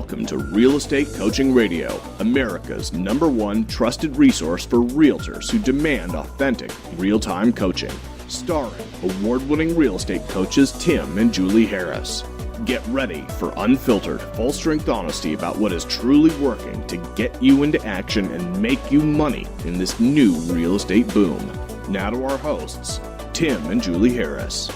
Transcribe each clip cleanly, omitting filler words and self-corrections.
Welcome to Real Estate Coaching Radio, America's #1 trusted resource for realtors who demand authentic, real-time coaching. Starring award-winning real estate coaches Tim and Julie Harris. Get ready for unfiltered, full-strength honesty about what is truly working to get you into action and make you money in this new real estate boom. Now to our hosts, Tim and Julie Harris.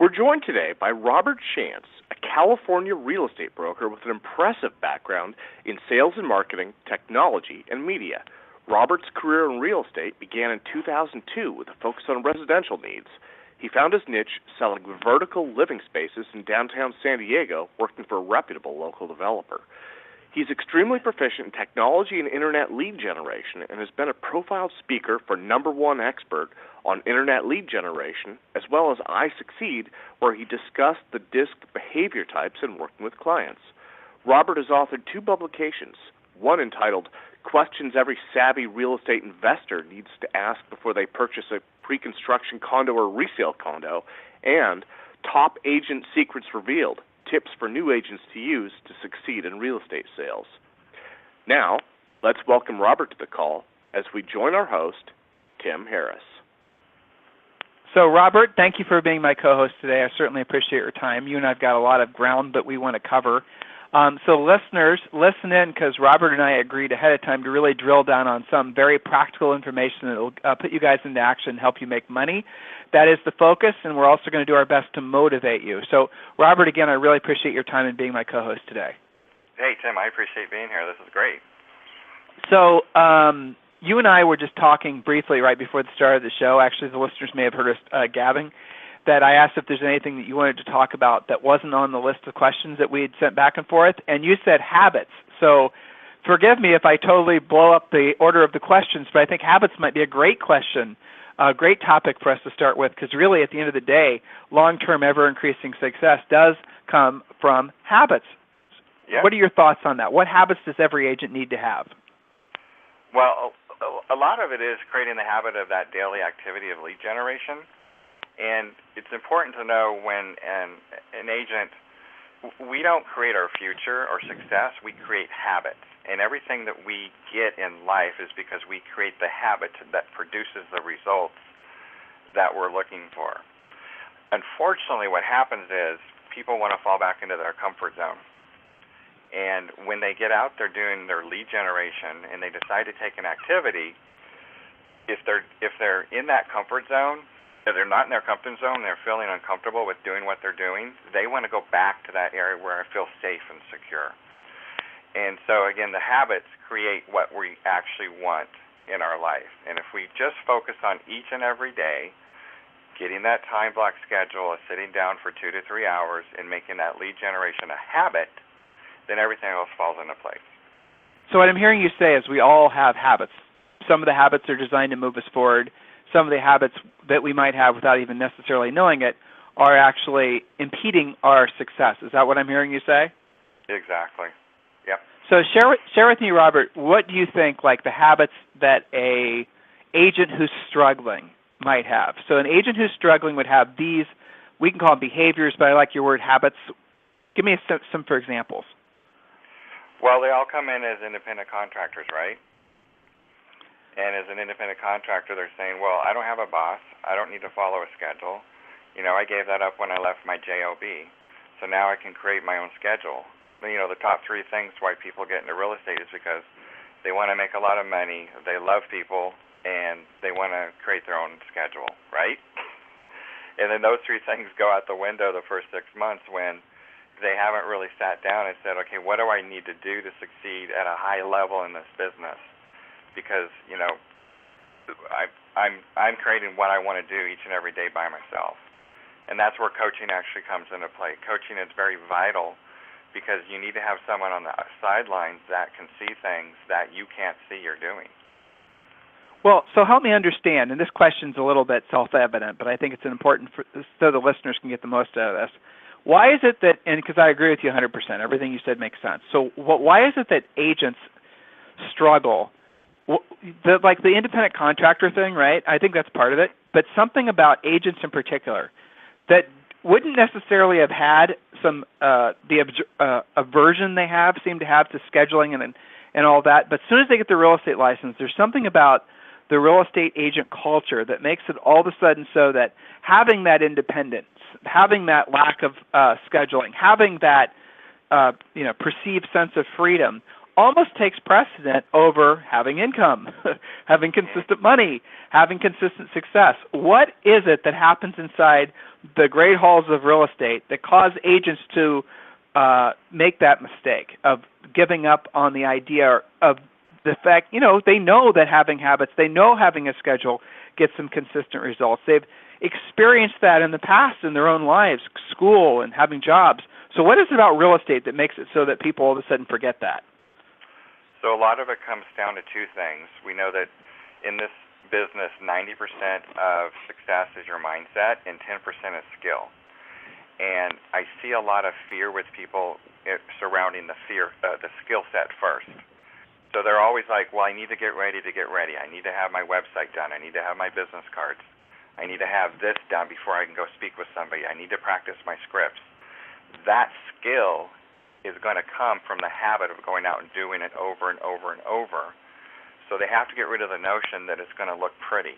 We're joined today by Robert Schantz, a California real estate broker with an impressive background in sales and marketing, technology, and media. Robert's career in real estate began in 2002 with a focus on residential needs. He found his niche selling vertical living spaces in downtown San Diego, working for a reputable local developer. He's extremely proficient in technology and internet lead generation and has been a profiled speaker for #1 expert on internet lead generation, as well as I Succeed, where he discussed the DISC behavior types in working with clients. Robert has authored 2 publications, one entitled Questions Every Savvy Real Estate Investor Needs to Ask Before They Purchase a Pre-Construction Condo or Re-sale Condo, and Top Agent Secrets Revealed, Tips for New Agents to Use to Succeed in Real Estate Sales. Now, let's welcome Robert to the call as we join our host, Tim Harris. So, Robert, thank you for being my co-host today. I certainly appreciate your time. You and I have got a lot of ground that we want to cover. So listeners, listen in, because Robert and I agreed ahead of time to really drill down on some very practical information that will put you guys into action and help you make money. That is the focus, and we're also going to do our best to motivate you. So, Robert, again, I really appreciate your time and being my co-host today. Hey, Tim, I appreciate being here. This is great. So, you and I were just talking briefly right before the start of the show. Actually, the listeners may have heard us gabbing, that I asked if there's anything that you wanted to talk about that wasn't on the list of questions that we had sent back and forth, and you said habits. So forgive me if I totally blow up the order of the questions, but I think habits might be a great question, a great topic for us to start with, because really at the end of the day, long-term ever-increasing success does come from habits. Yeah. What are your thoughts on that? What habits does every agent need to have? Well, a lot of it is creating the habit of that daily activity of lead generation. And it's important to know when an agent, we don't create our future or success, we create habits. And everything that we get in life is because we create the habit that produces the results that we're looking for. Unfortunately, what happens is people want to fall back into their comfort zone. And when they get out there doing their lead generation and they decide to take an activity, if they're in that comfort zone, if they're not in their comfort zone, they're feeling uncomfortable with doing what they're doing, they want to go back to that area where I feel safe and secure. And so, again, the habits create what we actually want in our life. And if we just focus on each and every day, getting that time block schedule of sitting down for 2 to 3 hours and making that lead generation a habit, then everything else falls into place. So what I'm hearing you say is we all have habits. Some of the habits are designed to move us forward. Some of the habits that we might have without even necessarily knowing it are actually impeding our success. Is that what I'm hearing you say? Exactly. Yep. So share with me, Robert, what do you think, like the habits that a agent who's struggling might have? So an agent who's struggling would have these, we can call them behaviors, but I like your word habits. Give me some for examples. Well, they all come in as independent contractors, right? And as an independent contractor, they're saying, well, I don't have a boss. I don't need to follow a schedule. You know, I gave that up when I left my JOB. So now I can create my own schedule. You know, the top 3 things why people get into real estate is because they want to make a lot of money, they love people, and they want to create their own schedule, right? And then those 3 things go out the window the first 6 months when they haven't really sat down and said, okay, what do I need to do to succeed at a high level in this business? Because, you know, I'm creating what I want to do each and every day by myself. And that's where coaching actually comes into play. Coaching is very vital because you need to have someone on the sidelines that can see things that you can't see you're doing. Well, so help me understand, and this question's a little bit self-evident, but I think it's important so the listeners can get the most out of this. Why is it that, and because I agree with you 100%, everything you said makes sense. So why is it that agents struggle? Like the independent contractor thing, right? I think that's part of it. But something about agents in particular that wouldn't necessarily have had some aversion they seem to have to scheduling and all that. But as soon as they get the real estate license, there's something about the real estate agent culture that makes it all of a sudden so that having that independence, having that lack of scheduling, having that perceived sense of freedom almost takes precedent over having income, having consistent money, having consistent success. What is it that happens inside the great halls of real estate that cause agents to make that mistake of giving up on the idea of the fact, they know that having habits, they know having a schedule gets them consistent results. They've experienced that in the past in their own lives, school and having jobs. So what is it about real estate that makes it so that people all of a sudden forget that? So a lot of it comes down to two things. We know that in this business, 90% of success is your mindset and 10% is skill. And I see a lot of fear with people surrounding the skill set first. So they're always like, well, I need to get ready. I need to have my website done. I need to have my business cards. I need to have this done before I can go speak with somebody. I need to practice my scripts. That skill is going to come from the habit of going out and doing it over and over and over. So they have to get rid of the notion that it's going to look pretty.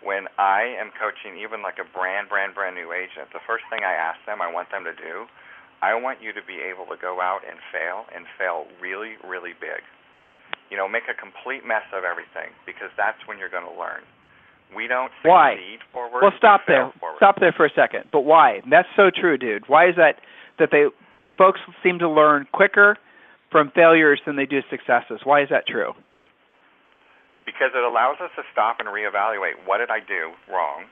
When I am coaching even like a brand new agent, the first thing I ask them, I want them to do, I want you to be able to go out and fail really, really big. Make a complete mess of everything, because that's when you're going to learn. We don't succeed forward. Well, stop there. Forward. Stop there for a second. But why? That's so true, dude. Why is that folks seem to learn quicker from failures than they do successes? Why is that true? Because it allows us to stop and reevaluate. What did I do wrong?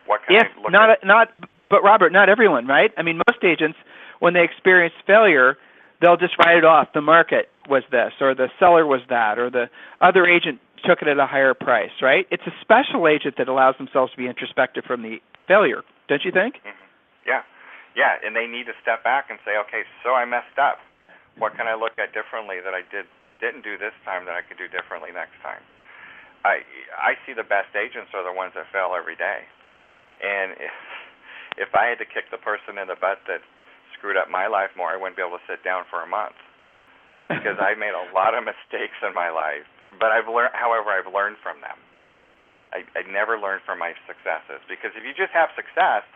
What can I look at? But Robert, not everyone, right? I mean, most agents, when they experience failure, they'll just write it off. The market was this, or the seller was that, or the other agent took it at a higher price, right? It's a special agent that allows themselves to be introspective from the failure, don't you think? Mm-hmm. Yeah, and they need to step back and say, okay, so I messed up. What can I look at differently that I didn't do this time that I could do differently next time? I see the best agents are the ones that fail every day. And if I had to kick the person in the butt that screwed up my life more, I wouldn't be able to sit down for a month, because I made a lot of mistakes in my life. But I've learned from them. I never learned from my successes, because if you just have success,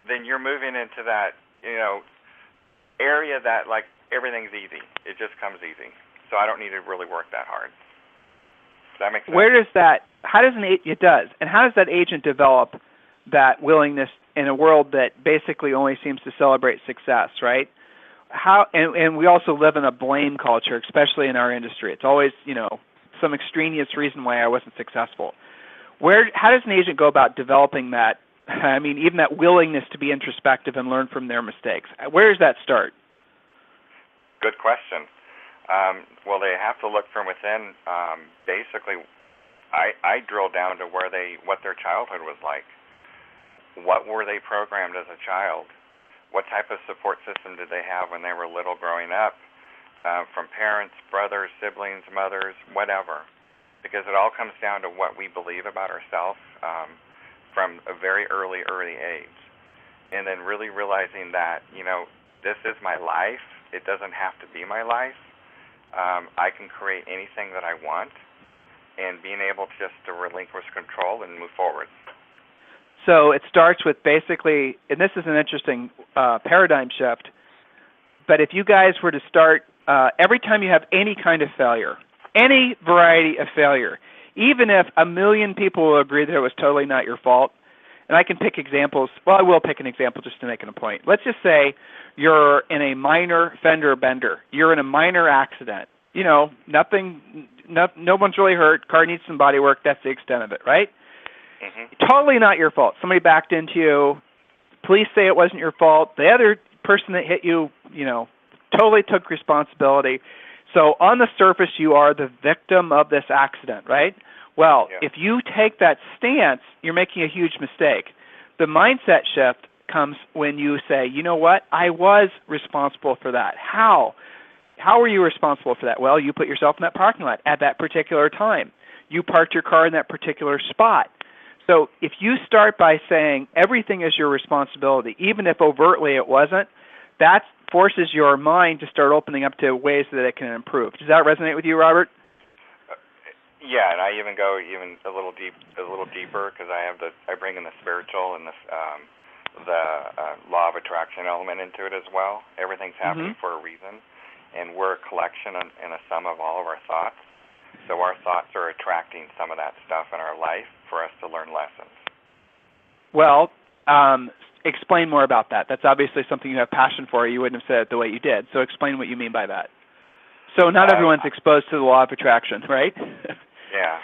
then you're moving into that, area that like everything's easy. It just comes easy. So I don't need to really work that hard. Does that make sense? It does. And how does that agent develop that willingness in a world that basically only seems to celebrate success, right? And we also live in a blame culture, especially in our industry. It's always, some extraneous reason why I wasn't successful. How does an agent go about developing that? I mean, even that willingness to be introspective and learn from their mistakes. Where does that start? Good question. Well, they have to look from within. Basically, I drill down to what their childhood was like. What were they programmed as a child? What type of support system did they have when they were little growing up? From parents, brothers, siblings, mothers, whatever. Because it all comes down to what we believe about ourselves from a very early age. And then really realizing that, this is my life. It doesn't have to be my life. I can create anything that I want, and being able just to relinquish control and move forward. So it starts with basically, and this is an interesting paradigm shift, but if you guys were to start, every time you have any kind of failure, any variety of failure, even if 1 million people will agree that it was totally not your fault, and I can pick examples. Well, I will pick an example just to make it a point. Let's just say you're in a minor fender bender. You're in a minor accident. Nothing, no one's really hurt. Car needs some body work. That's the extent of it, right? Mm-hmm. Totally not your fault. Somebody backed into you. Police say it wasn't your fault. The other person that hit you, totally took responsibility. So on the surface, you are the victim of this accident, right? Well, if you take that stance, you're making a huge mistake. The mindset shift comes when you say, you know what, I was responsible for that. How? How were you responsible for that? Well, you put yourself in that parking lot at that particular time. You parked your car in that particular spot. So if you start by saying everything is your responsibility, even if overtly it wasn't, that forces your mind to start opening up to ways that it can improve. Does that resonate with you, Robert? Yeah, and I even go a little deeper because I bring in the spiritual and the law of attraction element into it as well. Everything's happening for a reason, and we're a collection and a sum of all of our thoughts. So our thoughts are attracting some of that stuff in our life for us to learn lessons. Well, explain more about that. That's obviously something you have passion for. You wouldn't have said it the way you did. So explain what you mean by that. So not everyone's exposed to the law of attraction, right? Yeah.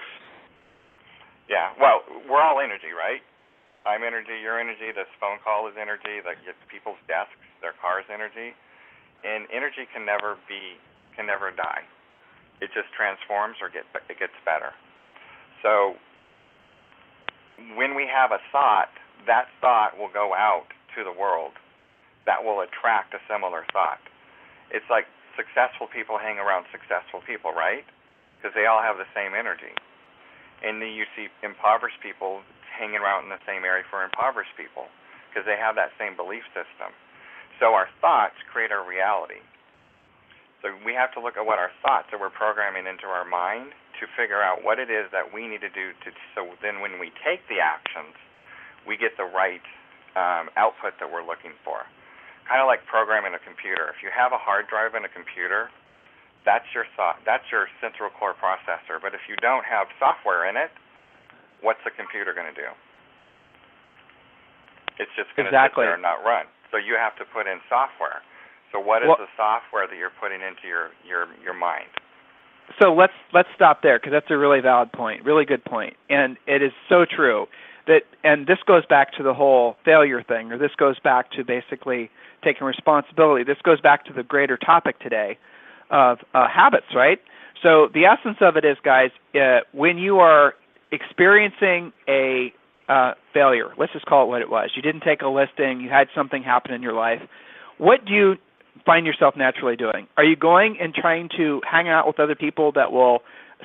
Yeah. Well, we're all energy, right? I'm energy, you're energy, this phone call is energy, people's desks, their car's energy. And energy can never die. It just transforms or it gets better. So when we have a thought, that thought will go out to the world. That will attract a similar thought. It's like successful people hang around successful people, right? Because they all have the same energy. And then you see impoverished people hanging around in the same area for impoverished people because they have that same belief system. So our thoughts create our reality. So we have to look at what our thoughts that we're programming into our mind to figure out what it is that we need to do so then when we take the actions, we get the right output that we're looking for. Kind of like programming a computer. If you have a hard drive in a computer, that's your thought. That's your central core processor. But if you don't have software in it, what's the computer going to do? It's just going to sit there and not run. So you have to put in software. So what is the software that you're putting into your mind? So let's stop there because that's a really valid point, really good point, and it is so true that. And this goes back to the whole failure thing, or this goes back to basically taking responsibility. This goes back to the greater topic today of habits, right? So the essence of it is, guys, when you are experiencing a failure, let's just call it what it was. You didn't take a listing. You had something happen in your life. What do you find yourself naturally doing? Are you going and trying to hang out with other people that will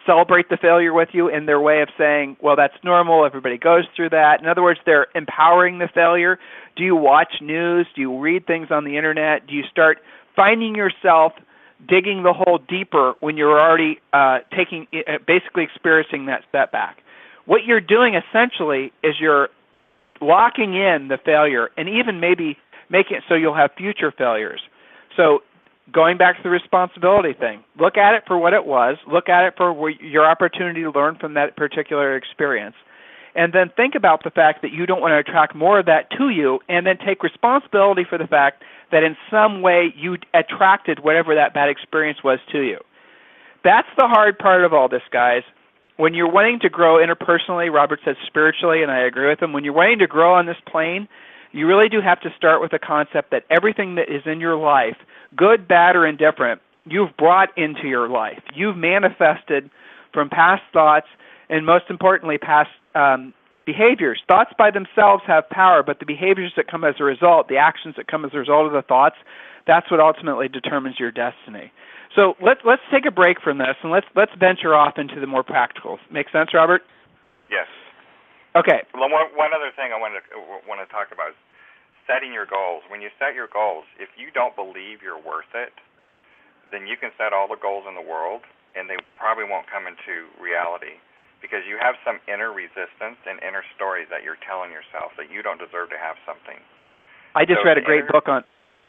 celebrate the failure with you in their way of saying, well, that's normal, everybody goes through that? In other words, they're empowering the failure. Do you watch news? Do you read things on the internet? Do you start finding yourself digging the hole deeper when you're already basically experiencing that setback? What you're doing essentially is you're locking in the failure and even maybe making it so you'll have future failures. So going back to the responsibility thing, look at it for what it was. Look at it for your opportunity to learn from that particular experience. And then think about the fact that you don't want to attract more of that to you, and then take responsibility for the fact that in some way you attracted whatever that bad experience was to you. That's the hard part of all this, guys. When you're wanting to grow interpersonally, Robert says spiritually, and I agree with him, when you're wanting to grow on this plane, you really do have to start with the concept that everything that is in your life, good, bad, or indifferent, you've brought into your life. You've manifested from past thoughts and, most importantly, past behaviors. Thoughts by themselves have power, but the behaviors that come as a result, the actions that come as a result of the thoughts, that's what ultimately determines your destiny. So let's take a break from this and let's venture off into the more practicals. Make sense, Robert? Yes. Okay. Well, one other thing I want to talk about is setting your goals. When you set your goals, if you don't believe you're worth it, then you can set all the goals in the world, and they probably won't come into reality because you have some inner resistance and inner stories that you're telling yourself that you don't deserve to have something. I just read a great book on.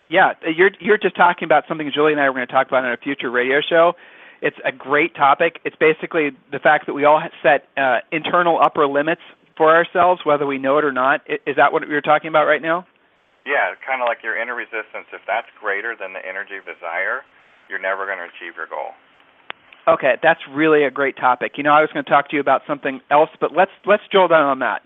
Yeah, you're just talking about something Julie and I were going to talk about in a future radio show. It's a great topic. It's basically the fact that we all set internal upper limits for ourselves, whether we know it or not. Is that what you're talking about right now? Yeah, kind of like your inner resistance. If that's greater than the energy of desire, you're never going to achieve your goal. Okay, that's really a great topic. You know, I was going to talk to you about something else, but let's drill down on that.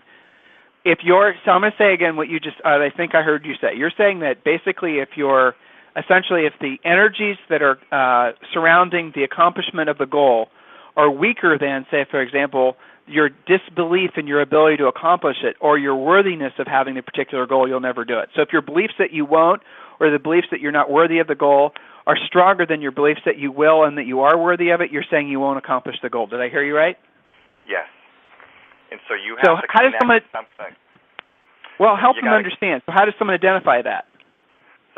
So I'm going to say again what you just, I think I heard you say. You're saying that basically if the energies that are surrounding the accomplishment of the goal are weaker than, say, for example, your disbelief in your ability to accomplish it or your worthiness of having a particular goal, you'll never do it. So if your beliefs that you won't or the beliefs that you're not worthy of the goal are stronger than your beliefs that you will and that you are worthy of it, you're saying you won't accomplish the goal. Did I hear you right? Yes. And so you have to connect something. Well, help them understand. So how does someone identify that?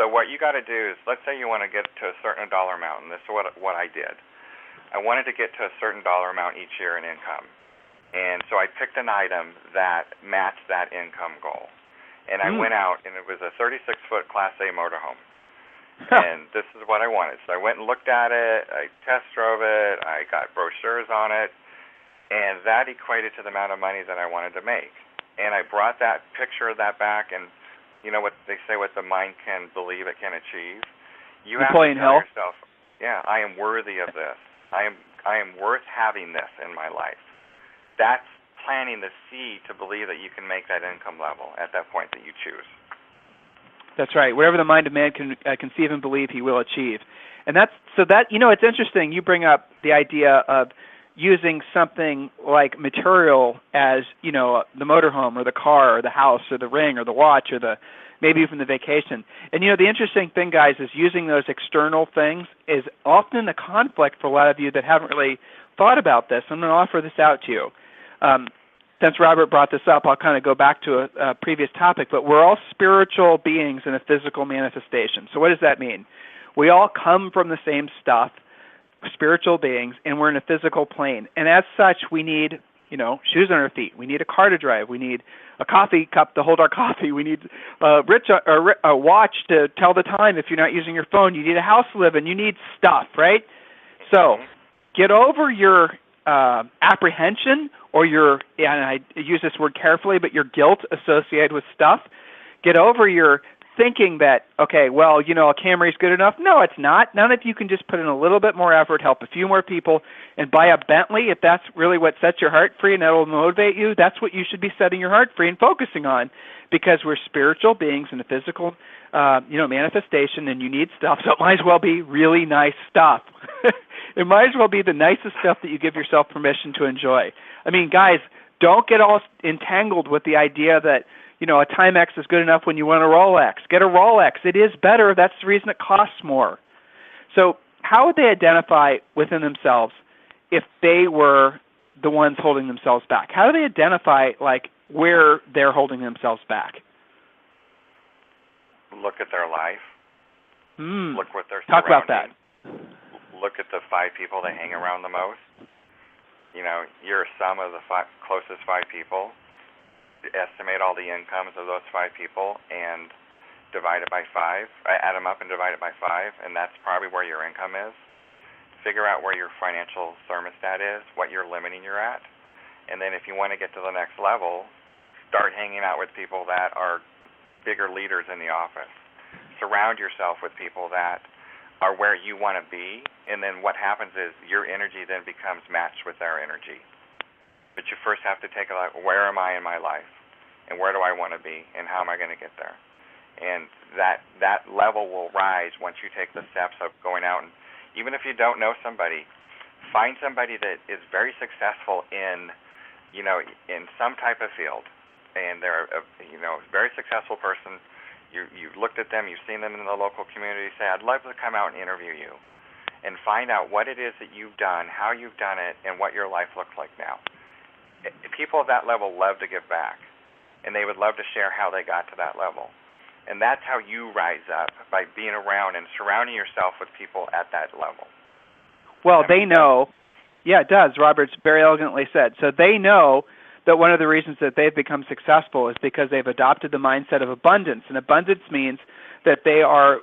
So what you got to do is, let's say you want to get to a certain dollar amount, and this is what I did. I wanted to get to a certain dollar amount each year in income. And so I picked an item that matched that income goal. And I went out, and it was a 36-foot Class A motorhome. And this is what I wanted. So I went and looked at it. I test drove it. I got brochures on it. And that equated to the amount of money that I wanted to make. And I brought that picture of that back, and you know what they say, what the mind can believe, it can achieve. You have to tell yourself, yeah, I am worthy of this. I am worth having this in my life. That's planting the seed to believe that you can make that income level at that point that you choose. That's right. Whatever the mind of man can conceive and believe, he will achieve. And that's so that, you know, it's interesting. You bring up the idea of using something like material as, you know, the motorhome or the car or the house or the ring or the watch or the maybe even the vacation. And, you know, the interesting thing, guys, is using those external things is often a conflict for a lot of you that haven't really thought about this. I'm going to offer this out to you. Since Robert brought this up, I'll kind of go back to a previous topic, but we're all spiritual beings in a physical manifestation. So what does that mean? We all come from the same stuff, spiritual beings, and we're in a physical plane. And as such, we need, you know, shoes on our feet. We need a car to drive. We need a coffee cup to hold our coffee. We need a watch to tell the time if you're not using your phone. You need a house to live in. You need stuff, right? So get over your apprehension or your, and I use this word carefully, but your guilt associated with stuff. Get over your thinking that, okay, well, you know, a Camry's good enough. No, it's not. None of you can just put in a little bit more effort, help a few more people, and buy a Bentley if that's really what sets your heart free and that will motivate you. That's what you should be setting your heart free and focusing on, because we're spiritual beings in a physical, you know, manifestation, and you need stuff, so it might as well be really nice stuff. It might as well be the nicest stuff that you give yourself permission to enjoy. I mean, guys, don't get all entangled with the idea that, you know, a Timex is good enough when you want a Rolex. Get a Rolex. It is better. That's the reason it costs more. So how would they identify within themselves if they were the ones holding themselves back? How do they identify, like, where they're holding themselves back? Look at their life. Look what they're Talk about that. Look at the 5 people they hang around the most. You know, you're a sum of the closest 5 people. Estimate all the incomes of those 5 people and divide it by 5. Add them up and divide it by 5, and that's probably where your income is. Figure out where your financial thermostat is, what you're limiting you're at, and then if you want to get to the next level, start hanging out with people that are bigger leaders in the office. Surround yourself with people that are where you want to be, and then what happens is your energy then becomes matched with their energy. But you first have to take a look, where am I in my life, and where do I want to be, and how am I going to get there? And that level will rise once you take the steps of going out, and even if you don't know somebody, find somebody that is very successful in, you know, in some type of field, and they're a, you know, very successful person. You've looked at them, you've seen them in the local community, say, I'd love to come out and interview you and find out what it is that you've done, how you've done it, and what your life looks like now. People at that level love to give back, and they would love to share how they got to that level. And that's how you rise up, by being around and surrounding yourself with people at that level. Well, they know. Yeah, it does. Robert's very elegantly said. So they know that one of the reasons that they've become successful is because they've adopted the mindset of abundance. And abundance means that they are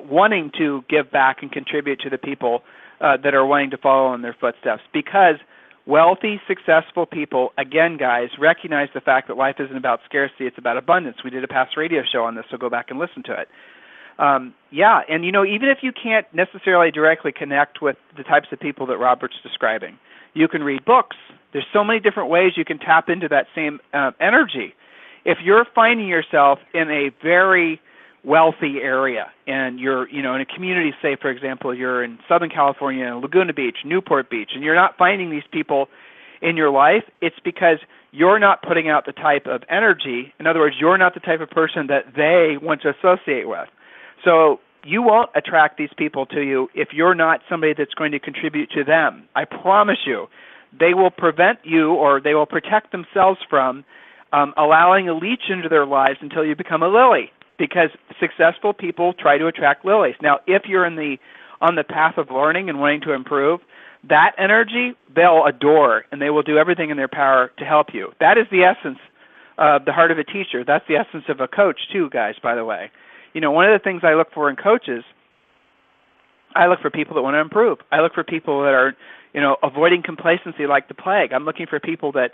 wanting to give back and contribute to the people that are wanting to follow in their footsteps. Because wealthy, successful people, again, guys, recognize the fact that life isn't about scarcity, it's about abundance. We did a past radio show on this, so go back and listen to it. Yeah, and, you know, even if you can't necessarily directly connect with the types of people that Robert's describing, you can read books. There's so many different ways you can tap into that same energy. If you're finding yourself in a very wealthy area and you're, you know, in a community, say, for example, you're in Southern California, Laguna Beach, Newport Beach, and you're not finding these people in your life, it's because you're not putting out the type of energy. In other words, you're not the type of person that they want to associate with. So you won't attract these people to you if you're not somebody that's going to contribute to them. I promise you. they will prevent you, or they will protect themselves from allowing a leech into their lives until you become a lily, because successful people try to attract lilies. Now, if you're on the path of learning and wanting to improve, that energy they'll adore, and they will do everything in their power to help you. That is the essence of the heart of a teacher. That's the essence of a coach too, guys, by the way. One of the things I look for in coaches, I look for people that want to improve. I look for people that are, avoiding complacency like the plague. I'm looking for people that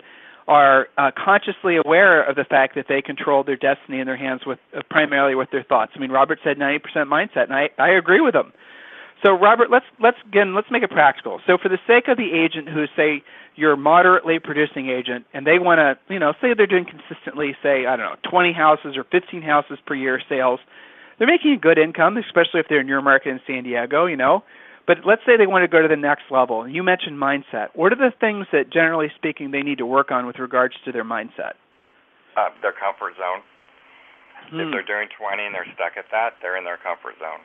are consciously aware of the fact that they control their destiny in their hands with primarily with their thoughts. I mean, Robert said 90% mindset, and I agree with him. So, Robert, let's make it practical. So, for the sake of the agent who, say, you're a moderately producing agent, and they want to, say they're doing consistently, say, 20 houses or 15 houses per year sales, they're making a good income, especially if they're in your market in San Diego, But let's say they want to go to the next level. And you mentioned mindset. What are the things that, generally speaking, they need to work on with regards to their mindset? Their comfort zone. If they're doing 20 and they're stuck at that, they're in their comfort zone.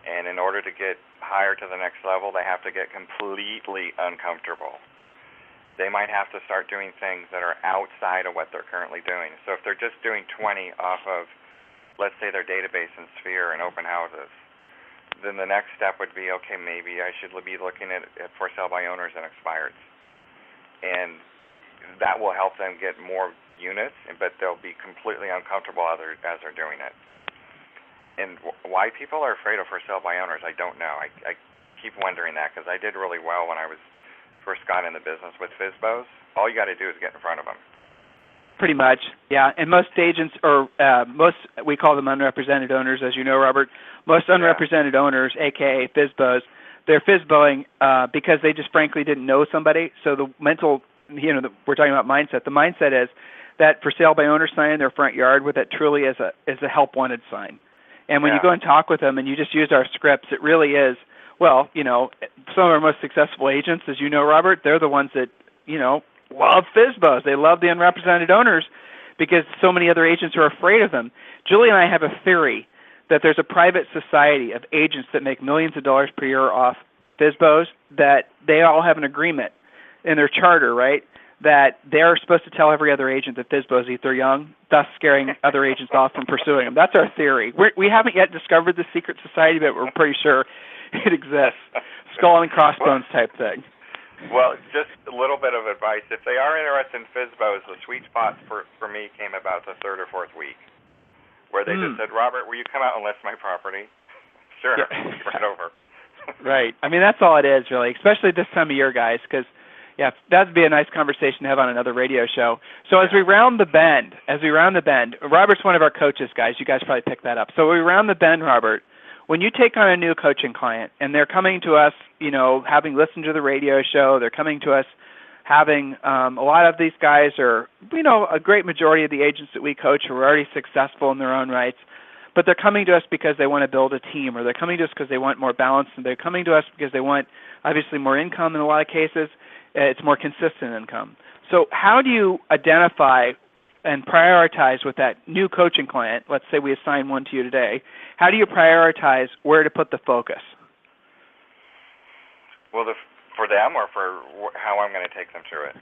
And in order to get higher to the next level, they have to get completely uncomfortable. They might have to start doing things that are outside of what they're currently doing. So if they're just doing 20 off of, let's say, their database and Sphere and open houses, then the next step would be, okay, maybe I should be looking at for sale by owners and expireds. And that will help them get more units, but they'll be completely uncomfortable as they're doing it. And why people are afraid of for sale by owners, I don't know. I keep wondering that, because I did really well when I first got in the business with FSBOs. All you got to do is get in front of them. Pretty much, yeah. And most agents, or we call them unrepresented owners, as you know, Robert. Most unrepresented owners, a.k.a. FSBOs, they're FSBOing because they just frankly didn't know somebody. So the mental, we're talking about mindset. The mindset is that for sale by owner sign in their front yard with it truly is a help wanted sign. And when you go and talk with them and you just use our scripts, it really is, well, some of our most successful agents, as you know, Robert, they're the ones that, love FSBOs. They love the unrepresented owners because so many other agents are afraid of them. Julie and I have a theory that there's a private society of agents that make millions of dollars per year off FSBOs, that they all have an agreement in their charter, right, that they're supposed to tell every other agent that FSBOs eat their young, thus scaring other agents off from pursuing them. That's our theory. We haven't yet discovered the secret society, but we're pretty sure it exists. Skull and crossbones type thing. Well, just a little bit of advice. If they are interested in FSBOs, the sweet spot for me came about the third or fourth week, where they just said, Robert, will you come out and list my property? Sure, right over. Right. I mean, that's all it is, really, especially this time of year, guys, because, that'd be a nice conversation to have on another radio show. So as we round the bend, Robert's one of our coaches, guys. You guys probably picked that up. So we round the bend, Robert. When you take on a new coaching client and they're coming to us, having listened to the radio show, they're coming to us having a lot of these guys are, a great majority of the agents that we coach are already successful in their own rights, but they're coming to us because they want to build a team, or they're coming to us because they want more balance, and they're coming to us because they want, obviously, more income in a lot of cases. It's more consistent income. So how do you identify and prioritize with that new coaching client? Let's say we assign one to you today. How do you prioritize where to put the focus? Well, for them, or for how I'm going to take them through it?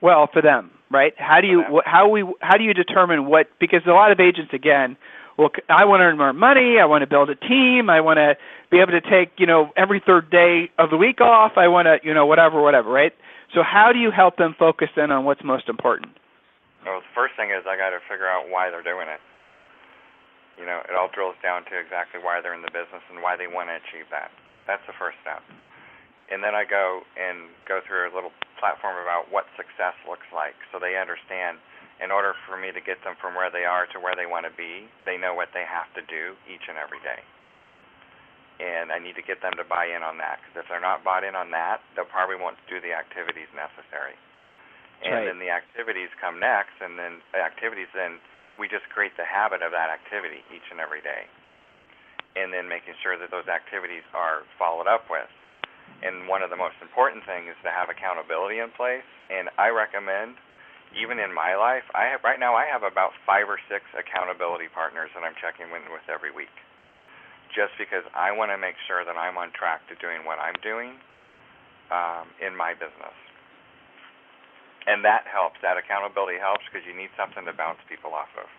Well, for them, right? How do you determine what? Because a lot of agents, again, well, I want to earn more money. I want to build a team. I want to be able to take every third day of the week off. I want to whatever, right? So how do you help them focus in on what's most important? Well, the first thing is I got to figure out why they're doing it. It all drills down to exactly why they're in the business and why they want to achieve that. That's the first step. And then I go through a little platform about what success looks like, so they understand in order for me to get them from where they are to where they want to be, they know what they have to do each and every day. And I need to get them to buy in on that, because if they're not bought in on that, they'll probably won't do the activities necessary. And then the activities come next, and then we just create the habit of that activity each and every day. And then making sure that those activities are followed up with. And one of the most important things is to have accountability in place. And I recommend, even in my life, right now I have about 5 or 6 accountability partners that I'm checking in with every week. Just because I want to make sure that I'm on track to doing what I'm doing in my business. And that helps. That accountability helps because you need something to bounce people off of.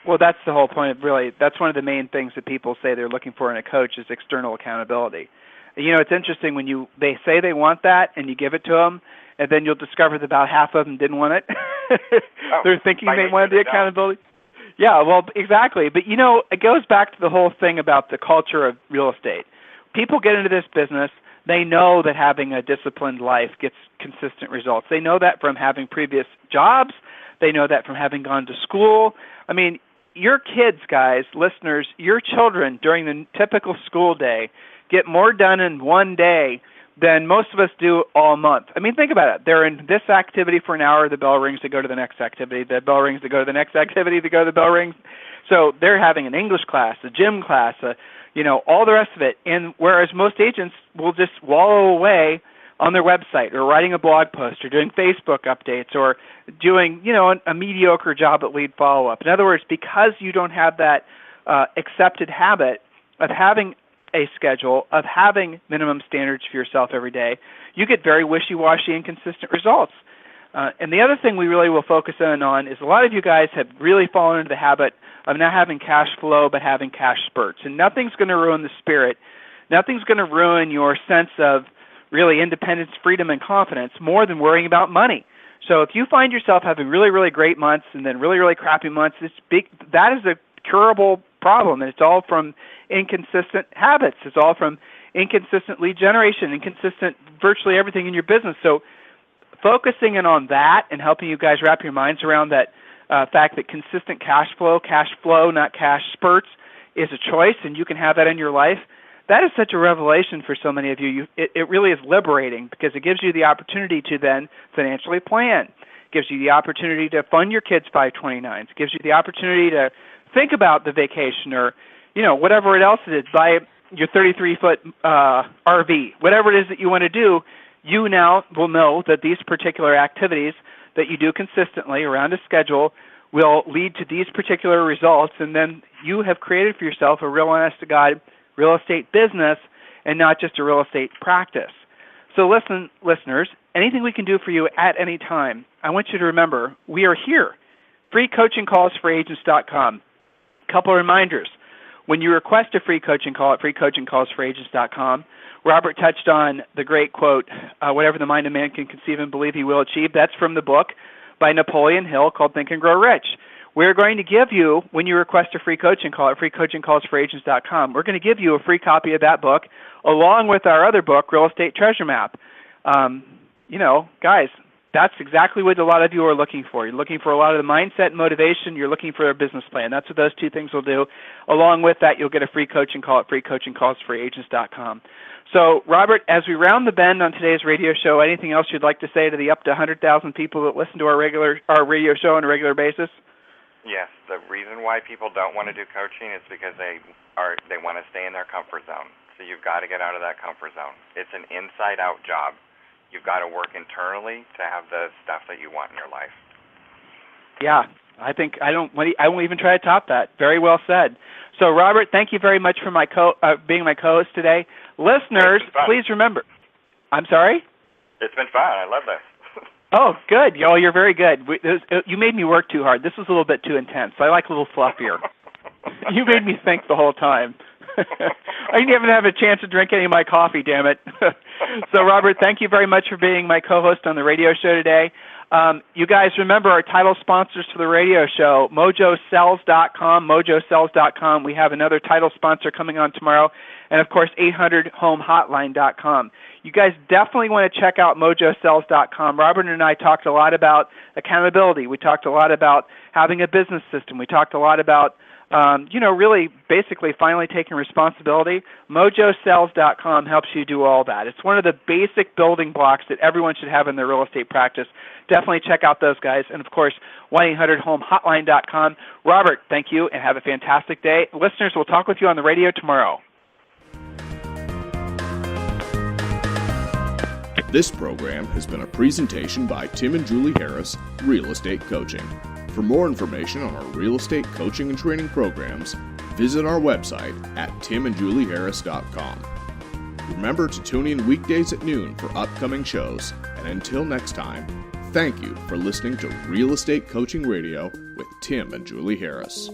Well, that's the whole point. Really, that's one of the main things that people say they're looking for in a coach is external accountability. You know, it's interesting when they say they want that and you give it to them, and then you'll discover that about half of them didn't want it. They're thinking they wanted the accountability. Yeah, well, exactly. But, you know, it goes back to the whole thing about the culture of real estate. People get into this business. They know that having a disciplined life gets consistent results. They know that from having previous jobs. They know that from having gone to school. I mean, your kids, guys, listeners, your children during the typical school day get more done in one day than most of us do all month. I mean, think about it. They're in this activity for an hour, the bell rings, they go to the next activity, the bell rings, they go to the next activity, they go to the bell rings. So they're having an English class, a gym class, all the rest of it. And whereas most agents will just wallow away on their website or writing a blog post or doing Facebook updates or doing, a mediocre job at lead follow-up. In other words, because you don't have that accepted habit of having a schedule, of having minimum standards for yourself every day, you get very wishy-washy, inconsistent results. And the other thing we really will focus in on is a lot of you guys have really fallen into the habit of not having cash flow but having cash spurts. And nothing's going to ruin the spirit. Nothing's going to ruin your sense of really independence, freedom, and confidence more than worrying about money. So if you find yourself having really, really great months and then really, really crappy months, that is a curable problem, and it's all from inconsistent habits. It's all from inconsistent lead generation, inconsistent virtually everything in your business. So focusing in on that and helping you guys wrap your minds around that fact that consistent cash flow, not cash spurts, is a choice, and you can have that in your life. That is such a revelation for so many of you. It really is liberating because it gives you the opportunity to then financially plan. It gives you the opportunity to fund your kids' 529s. It gives you the opportunity to think about the vacation or, whatever else it is. Buy your 33-foot RV. Whatever it is that you want to do, you now will know that these particular activities that you do consistently around a schedule will lead to these particular results, and then you have created for yourself a real honest-to-God real estate business and not just a real estate practice. So listen, listeners, anything we can do for you at any time, I want you to remember, we are here. Free coaching calls for agents.com. Couple of reminders. When you request a free coaching call at freecoachingcallsforagents.com, Robert touched on the great quote, whatever the mind of man can conceive and believe he will achieve. That's from the book by Napoleon Hill called Think and Grow Rich. We're going to give you, when you request a free coaching call at freecoachingcallsforagents.com, we're going to give you a free copy of that book along with our other book, Real Estate Treasure Map. Guys, that's exactly what a lot of you are looking for. You're looking for a lot of the mindset and motivation. You're looking for a business plan. That's what those two things will do. Along with that, you'll get a free coaching call at freecoachingcallsforagents.com. So, Robert, as we round the bend on today's radio show, anything else you'd like to say to the up to 100,000 people that listen to our radio show on a regular basis? Yes, the reason why people don't want to do coaching is because they want to stay in their comfort zone. So you've got to get out of that comfort zone. It's an inside-out job. You've got to work internally to have the stuff that you want in your life. Yeah, I won't even try to top that. Very well said. So, Robert, thank you very much for being my co-host today. Listeners, please remember. I'm sorry? It's been fun. I love this. Oh, good. You're very good. You made me work too hard. This was a little bit too intense. I like a little fluffier. You made me think the whole time. I didn't even have a chance to drink any of my coffee, damn it. So, Robert, thank you very much for being my co-host on the radio show today. You guys remember our title sponsors for the radio show, mojosells.com, mojosells.com. We have another title sponsor coming on tomorrow, and, of course, 800homehotline.com. You guys definitely want to check out mojosells.com. Robert and I talked a lot about accountability. We talked a lot about having a business system. We talked a lot about really basically finally taking responsibility. mojosells.com helps you do all that. It's one of the basic building blocks that everyone should have in their real estate practice. Definitely check out those guys. And, of course, 1-800-HOME-HOTLINE.com. Robert, thank you, and have a fantastic day. Listeners, we'll talk with you on the radio tomorrow. This program has been a presentation by Tim and Julie Harris, Real Estate Coaching. For more information on our real estate coaching and training programs, visit our website at timandjulieharris.com. Remember to tune in weekdays at noon for upcoming shows, and until next time, Thank you for listening to Real Estate Coaching Radio with Tim and Julie Harris.